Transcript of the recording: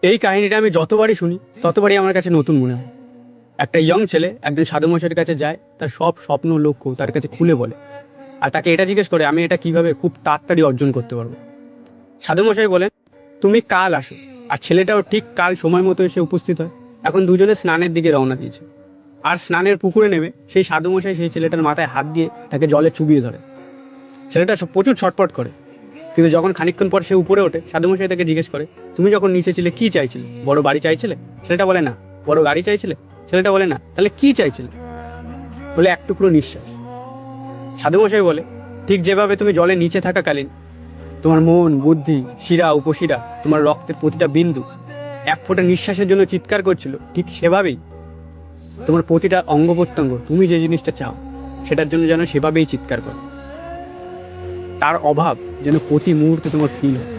এই কাহিনীটা আমি যতবারই শুনি ততবারই আমার কাছে নতুন মনে হয়। একটা ইয়ং ছেলে একজন সাধুমশাইয়ের কাছে যায়, তার সব স্বপ্ন লক্ষ্য তার কাছে খুলে বলে, আর তাকে এটা জিজ্ঞেস করে আমি এটা কিভাবে খুব তাড়াতাড়ি অর্জন করতে পারবো। সাধুমশাই বলেন তুমি কাল আসো। আর ছেলেটাও ঠিক কাল সময় মতো এসে উপস্থিত হয়। এখন দুজনে স্নানের দিকে রওনা দিয়েছে, আর স্নানের পুকুরে নেমে সেই সাধুমশাই সেই ছেলেটার মাথায় হাত দিয়ে তাকে জলে চুবিয়ে ধরে। ছেলেটা প্রচুর ছটপট করে, কিন্তু যখন খানিকক্ষণ পর সে উপরে ওঠে সাধুমশাই তাকে জিজ্ঞেস করে তুমি যখন নিচে ছিলে কি চাইছিলে, বড় বাড়ি চাইছিলে? ছেলেটা বলে না। বড় গাড়ি চাইছিলে? ছেলেটা বলে না। তাহলে কি চাইছিলে? বলে এক টুকরো নিঃশ্বাস। সাধুমশাই বলে ঠিক যেভাবে তুমি জলের নিচে থাকাকালীন তোমার মন বুদ্ধি শিরা উপশিরা তোমার রক্তের প্রতিটা বিন্দু এক ফোঁটা নিঃশ্বাসের জন্য চিৎকার করছিল, ঠিক সেভাবেই তোমার প্রতিটা অঙ্গ প্রত্যঙ্গ তুমি যে জিনিসটা চাও সেটার জন্য যেন সেভাবেই চিৎকার করো। তার অভাব যেন প্রতি মুহূর্তে তোমার ফিল হয়।